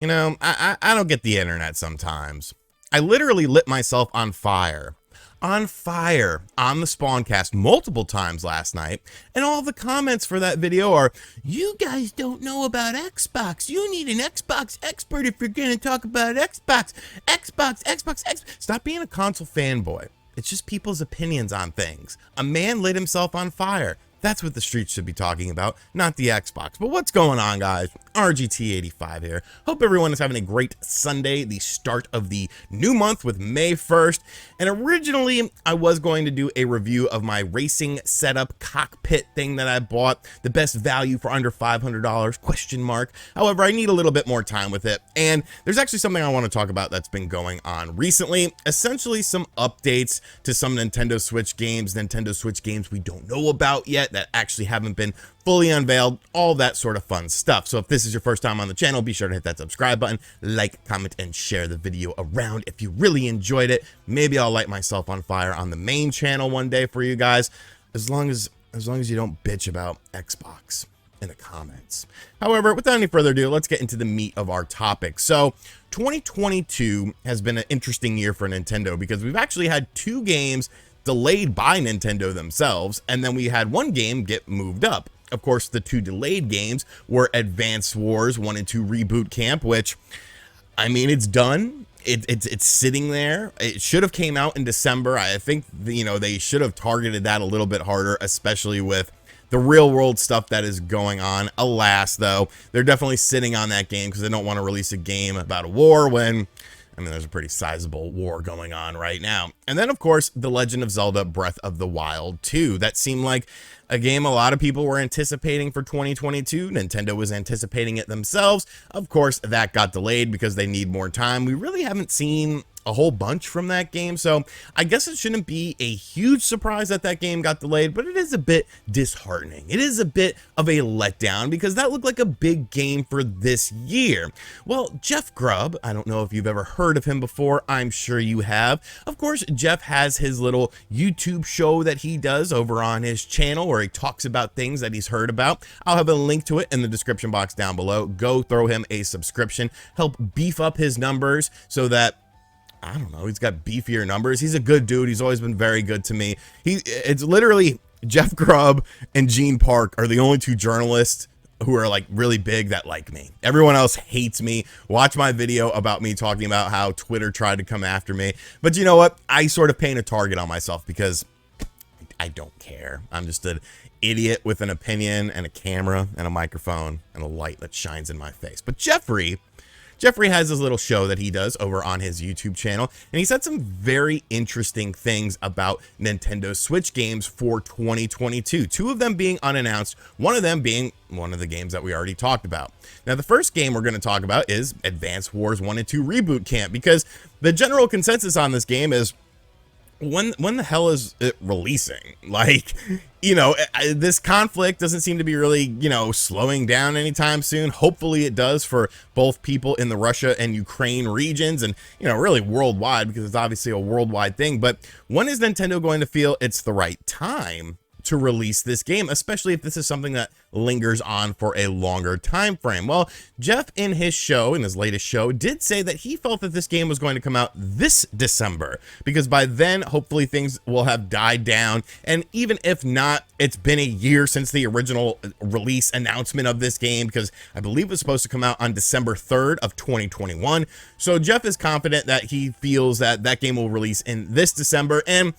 You know, I don't get the internet sometimes. I literally lit myself on fire. On fire on the Spawncast multiple times last night, and all the comments for that video are, you guys don't know about Xbox. You need an Xbox expert if you're gonna talk about Xbox. Stop being a console fanboy. It's just people's opinions on things. A man lit himself on fire. That's what the streets should be talking about, not the Xbox. But what's going on, guys? RGT85 here. Hope everyone is having a great Sunday, the start of the new month with May 1st. And originally, I was going to do a review of my racing setup cockpit thing that I bought, the best value for under $500, question mark. However, I need a little bit more time with it. And there's actually something I want to talk about that's been going on recently. Essentially, some updates to some Nintendo Switch games we don't know about yet, that actually haven't been fully unveiled, all that sort of fun stuff. So if this is your first time on the channel, be sure to hit that subscribe button, like, comment, and share the video around if you really enjoyed it. Maybe I'll light myself on fire on the main channel one day for you guys, as long as you don't bitch about Xbox in the comments. However, without any further ado, let's get into the meat of our topic. So 2022 has been an interesting year for Nintendo because we've actually had two games delayed by Nintendo themselves, and then we had one game get moved up. Of course, the two delayed games were Advance Wars 1 and 2 Reboot Camp, which, I mean, it's done. It's sitting there. It should have came out in December. I think, you know, they should have targeted that a little bit harder, especially with the real world stuff that is going on. Alas, though, they're definitely sitting on that game because they don't want to release a game about a war when, I mean, there's a pretty sizable war going on right now. And then, of course, The Legend of Zelda Breath of the Wild 2. That seemed like a game a lot of people were anticipating for 2022. Nintendo was anticipating it themselves. Of course, that got delayed because they need more time. We really haven't seen a whole bunch from that game, so I guess it shouldn't be a huge surprise that that game got delayed, but it is a bit disheartening. It is a bit of a letdown because that looked like a big game for this year. Well, Jeff Grubb, I don't know if you've ever heard of him before. I'm sure you have. Of course, Jeff has his little YouTube show that he does over on his channel where he talks about things that he's heard about. I'll have a link to it in the description box down below. Go throw him a subscription, help beef up his numbers so that, I don't know, he's got beefier numbers. He's a good dude. He's always been very good to me. It's literally Jeff Grubb and Gene Park are the only two journalists who are like really big that like me. Everyone else hates me. Watch my video about me talking about how Twitter tried to come after me. But you know what? I sort of paint a target on myself because I don't care. I'm just an idiot with an opinion and a camera and a microphone and a light that shines in my face. But Jeffrey has this little show that he does over on his YouTube channel, and he said some very interesting things about Nintendo Switch games for 2022. Two of them being unannounced, one of them being one of the games that we already talked about. Now, the first game we're going to talk about is Advance Wars 1 and 2 Reboot Camp, because the general consensus on this game is, when the hell is it releasing? Like, you know, this conflict doesn't seem to be really, you know, slowing down anytime soon. Hopefully it does for both people in the Russia and Ukraine regions and, you know, really worldwide, because it's obviously a worldwide thing. But when is Nintendo going to feel it's the right time to release this game, especially if this is something that lingers on for a longer time frame? Well, Jeff in his show, in his latest show, did say that he felt that this game was going to come out this December, because by then hopefully things will have died down, and even if not, it's been a year since the original release announcement of this game, because I believe it was supposed to come out on December 3rd of 2021. So Jeff is confident that he feels that that game will release in this December. And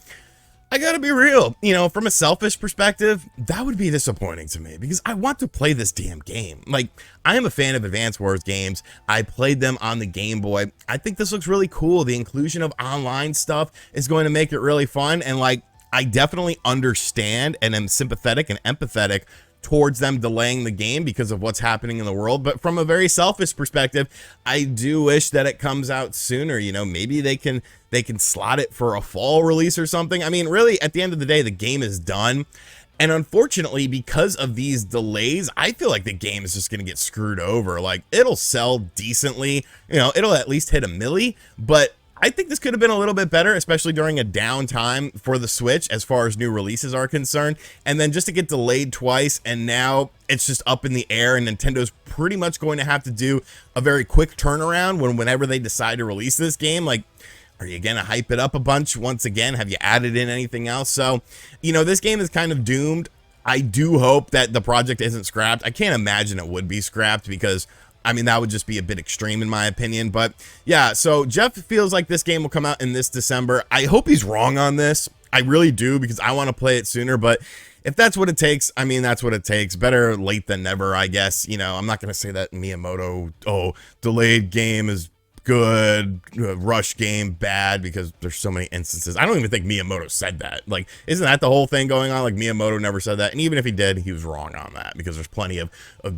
I gotta be real, you know, from a selfish perspective, that would be disappointing to me because I want to play this damn game. Like, I am a fan of Advance Wars games. I played them on the Game Boy. I think this looks really cool. The inclusion of online stuff is going to make it really fun. And like, I definitely understand and am sympathetic and empathetic towards them delaying the game because of what's happening in the world. But from a very selfish perspective, I do wish that it comes out sooner. You know, maybe they can slot it for a fall release or something. I mean, really, at the end of the day, the game is done. And unfortunately, because of these delays, I feel like the game is just going to get screwed over. Like, it'll sell decently, you know, it'll at least hit a milli, but I think this could have been a little bit better, especially during a downtime for the Switch as far as new releases are concerned. And then just to get delayed twice, and now it's just up in the air, and Nintendo's pretty much going to have to do a very quick turnaround whenever they decide to release this game. Like, are you going to hype it up a bunch once again? Have you added in anything else? So, you know, this game is kind of doomed. I do hope that the project isn't scrapped. I can't imagine it would be scrapped because, I mean, that would just be a bit extreme in my opinion. But yeah, so Jeff feels like this game will come out in this December. I hope he's wrong on this. I really do, because I want to play it sooner. But if that's what it takes, I mean, that's what it takes. Better late than never, I guess. You know, I'm not going to say that Miyamoto, oh, delayed game is good, rush game bad, because there's so many instances. I don't even think Miyamoto said that. Like, isn't that the whole thing going on? Like, Miyamoto never said that, and even if he did, he was wrong on that, because there's plenty of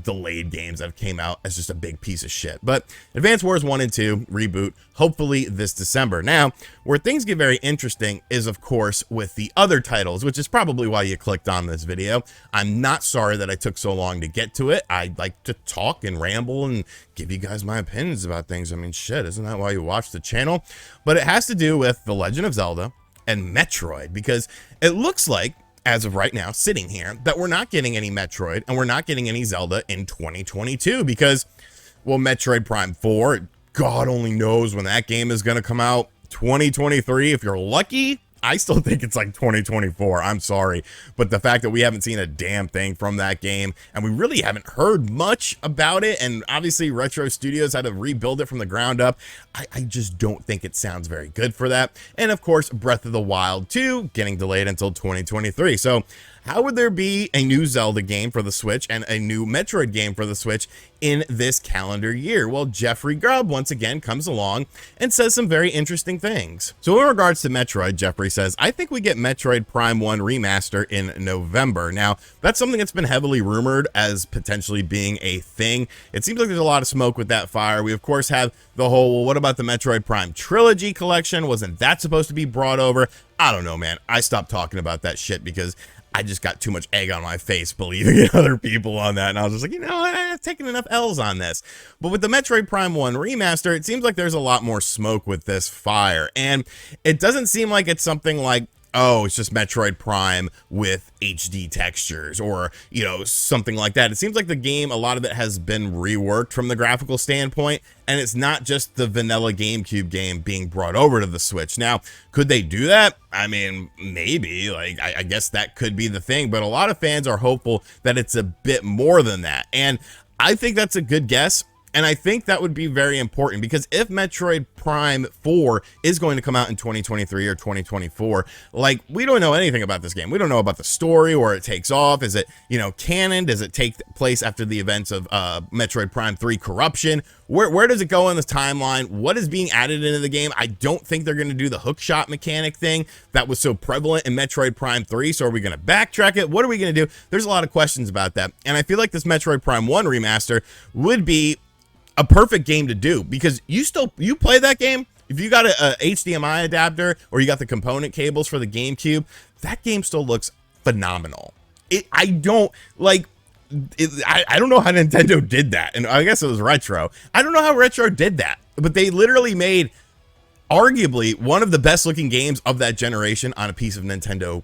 delayed games that came out as just a big piece of shit. But Advance Wars 1 and 2 reboot, hopefully this December. Now, where things get very interesting is, of course, with the other titles, which is probably why you clicked on this video. I'm not sorry that I took so long to get to it. I like to talk and ramble and give you guys my opinions about things. I mean, shit, isn't that why you watch the channel? But it has to do with The Legend of Zelda and Metroid, because it looks like, as of right now, sitting here, that we're not getting any Metroid and we're not getting any Zelda in 2022, because, well, Metroid Prime 4, God only knows when that game is going to come out. 2023, if you're lucky. I still think it's like 2024. I'm sorry. But the fact that we haven't seen a damn thing from that game, and we really haven't heard much about it, and obviously Retro Studios had to rebuild it from the ground up, I just don't think it sounds very good for that. And of course, Breath of the Wild 2 getting delayed until 2023. So how would there be a new Zelda game for the Switch and a new Metroid game for the Switch in this calendar year? Well, Jeffrey Grubb once again comes along and says some very interesting things. So in regards to Metroid, Jeffrey says, I think we get Metroid Prime 1 Remaster in November. Now, that's something that's been heavily rumored as potentially being a thing. It seems like there's a lot of smoke with that fire. We, of course, have the whole, well, what about the Metroid Prime Trilogy collection? Wasn't that supposed to be brought over? I don't know, man. I stopped talking about that shit because I just got too much egg on my face believing in other people on that. And I was just like, you know, I've taken enough L's on this. But with the Metroid Prime 1 Remaster, it seems like there's a lot more smoke with this fire. And it doesn't seem like it's something like, oh, it's just Metroid Prime with HD textures or, you know, something like that. It seems like the game, a lot of it has been reworked from the graphical standpoint, and it's not just the vanilla GameCube game being brought over to the Switch. Now, could they do that? I mean, maybe. Like, I guess that could be the thing, but a lot of fans are hopeful that it's a bit more than that. And I think that's a good guess. And I think that would be very important, because if Metroid Prime 4 is going to come out in 2023 or 2024, like, we don't know anything about this game. We don't know about the story, where it takes off. Is it, you know, canon? Does it take place after the events of Metroid Prime 3 Corruption? Where does it go in the timeline? What is being added into the game? I don't think they're going to do the hookshot mechanic thing that was so prevalent in Metroid Prime 3. So are we going to backtrack it? What are we going to do? There's a lot of questions about that. And I feel like this Metroid Prime 1 remaster would be a perfect game to do, because you play that game, if you got a HDMI adapter or you got the component cables for the GameCube, that game still looks phenomenal. I don't know how Nintendo did that, and I guess it was Retro. I don't know how Retro did that, but they literally made arguably one of the best looking games of that generation on a piece of Nintendo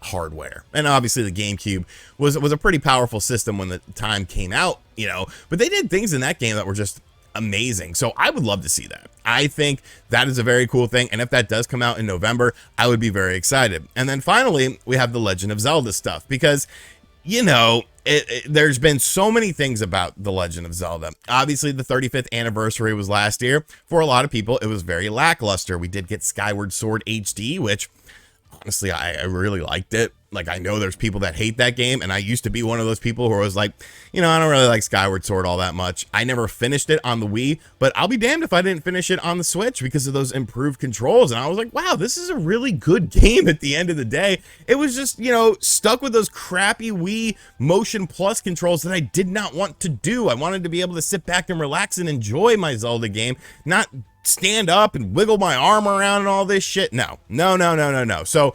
hardware. And obviously the GameCube was a pretty powerful system when the time came out, you know, but they did things in that game that were just amazing. So I would love to see that. I think that is a very cool thing, and if that does come out in November, I would be very excited. And then finally, we have the Legend of Zelda stuff, because, you know, there's been so many things about The Legend of Zelda. Obviously, the 35th anniversary was last year. For a lot of people, it was very lackluster. We did get Skyward Sword HD, which honestly, I really liked it. Like, I know there's people that hate that game, and I used to be one of those people who was like, you know, I don't really like Skyward Sword all that much. I never finished it on the Wii, but I'll be damned if I didn't finish it on the Switch because of those improved controls. And I was like, wow, this is a really good game at the end of the day. It was just, you know, stuck with those crappy Wii Motion Plus controls that I did not want to do. I wanted to be able to sit back and relax and enjoy my Zelda game, not stand up and wiggle my arm around and all this shit. No. So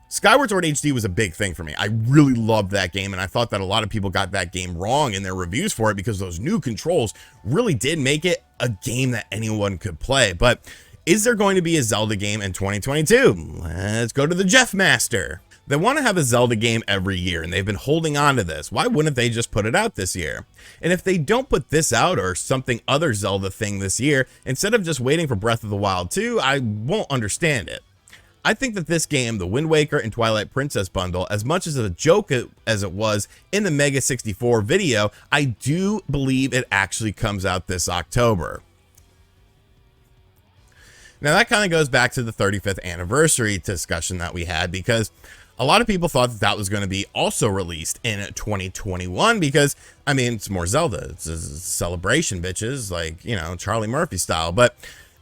Skyward Sword HD was a big thing for me. I really loved that game, and I thought that a lot of people got that game wrong in their reviews for it, because those new controls really did make it a game that anyone could play. But Is there going to be a Zelda game in 2022? Let's go to the Jeff Master. They want to have a Zelda game every year, and they've been holding on to this. Why wouldn't they just put it out this year? And if they don't put this out or something other Zelda thing this year, instead of just waiting for Breath of the Wild 2, I won't understand it. I think that this game, the Wind Waker and Twilight Princess bundle, as much as a joke as it was in the Mega 64 video, I do believe it actually comes out this October. Now that kind of goes back to the 35th anniversary discussion that we had, because a lot of people thought that that was going to be also released in 2021 because, I mean, it's more Zelda. It's a celebration, bitches, like, you know, Charlie Murphy style. But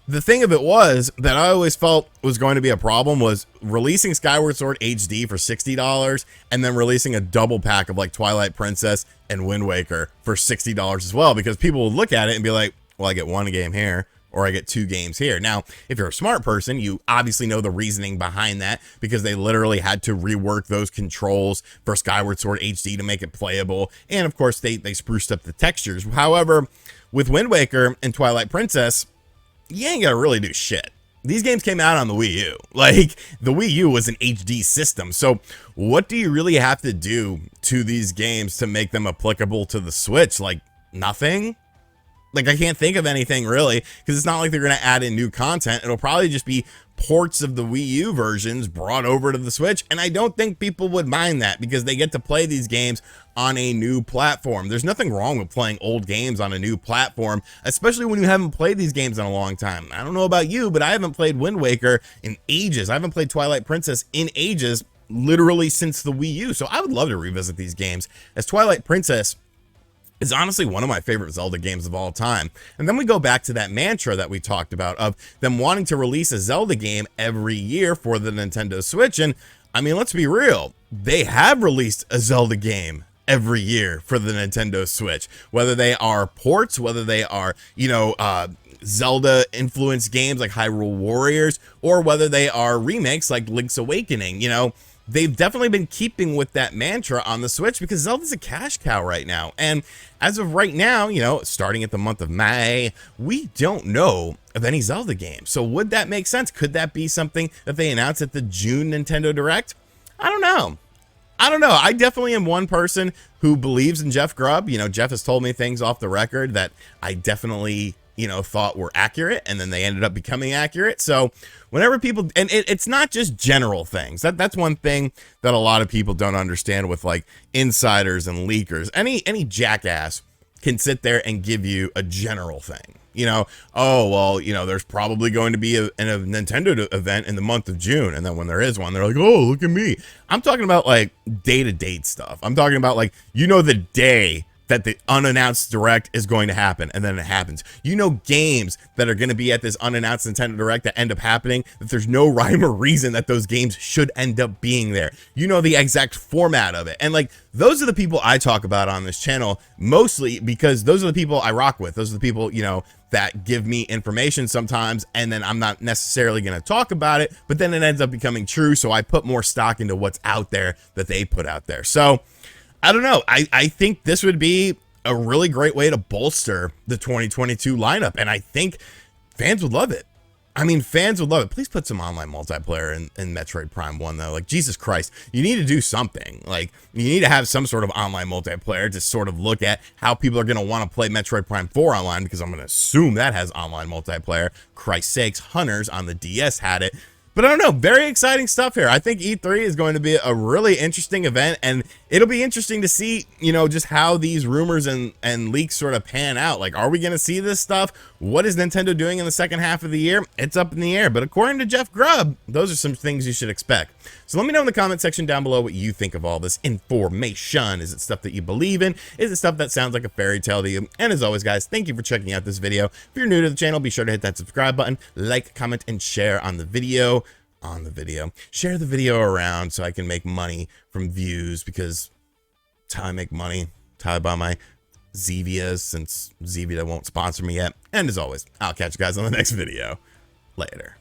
the thing of it was that I always felt was going to be a problem was releasing Skyward Sword HD for $60 and then releasing a double pack of like Twilight Princess and Wind Waker for $60 as well, because people would look at it and be like, well, I get one game here, or I get 2 games here. Now, if you're a smart person, you obviously know the reasoning behind that, because they literally had to rework those controls for Skyward Sword HD to make it playable. And of course, they spruced up the textures. However, with Wind Waker and Twilight Princess, you ain't gotta really do shit. These games came out on the Wii U. Like, the Wii U was an HD system. So what do you really have to do to these games to make them applicable to the Switch? Like, nothing? Like, I can't think of anything really, because it's not like they're going to add in new content. It'll probably just be ports of the Wii U versions brought over to the Switch, and I don't think people would mind that because they get to play these games on a new platform. There's nothing wrong with playing old games on a new platform, especially when you haven't played these games in a long time. I don't know about you, but I haven't played Wind Waker in ages. I haven't played Twilight Princess in ages, literally since the Wii U, so I would love to revisit these games, as Twilight Princess is honestly one of my favorite Zelda games of all time. And then we go back to that mantra that we talked about of them wanting to release a Zelda game every year for the Nintendo Switch. And I mean, let's be real, they have released a Zelda game every year for the Nintendo Switch, whether they are ports, whether they are, you know, Zelda influenced games like Hyrule Warriors, or whether they are remakes like Link's Awakening. You know, they've definitely been keeping with that mantra on the Switch because Zelda's a cash cow right now. And as of right now, you know, starting at the month of May, we don't know of any Zelda games. So would that make sense? Could that be something that they announce at the June Nintendo Direct? I don't know. I definitely am one person who believes in Jeff Grubb. You know, Jeff has told me things off the record that I definitely, you know, thought were accurate, and then they ended up becoming accurate. So whenever people, and it's not just general things, that's one thing that a lot of people don't understand with like insiders and leakers. Any jackass can sit there and give you a general thing, you know, oh, well, you know, there's probably going to be a Nintendo event in the month of June, and then when there is one, they're like, oh, look at me. I'm talking about like day-to-date stuff. I'm talking about like, you know, the day that the unannounced Direct is going to happen, and then it happens. You know, games that are going to be at this unannounced Nintendo Direct that end up happening, that there's no rhyme or reason that those games should end up being there. You know the exact format of it. And like, those are the people I talk about on this channel, mostly because those are the people I rock with. Those are the people, you know, that give me information sometimes, and then I'm not necessarily going to talk about it, but then it ends up becoming true. So I put more stock into what's out there that they put out there. So I don't know. I think this would be a really great way to bolster the 2022 lineup, and I think fans would love it. I mean, fans would love it. Please put some online multiplayer in Metroid Prime 1, though. Like, Jesus Christ, you need to do something. Like, you need to have some sort of online multiplayer to sort of look at how people are going to want to play Metroid Prime 4 online, because I'm going to assume that has online multiplayer. Christ's sakes, Hunters on the DS had it. But I don't know, very exciting stuff here. I think E3 is going to be a really interesting event, and it'll be interesting to see, you know, just how these rumors and leaks sort of pan out. Like, are we going to see this stuff? What is Nintendo doing in the second half of the year? It's up in the air, but according to Jeff Grubb, those are some things you should expect. So let me know in the comment section down below what you think of all this information. Is it stuff that you believe in? Is it stuff that sounds like a fairy tale to you? And as always, guys, thank you for checking out this video. If you're new to the channel, be sure to hit that subscribe button, like, comment, and share on the video. Share the video around so I can make money from views, because it's how I make money. It's how I buy my Zevias, since Zevia won't sponsor me yet. And as always, I'll catch you guys on the next video. Later.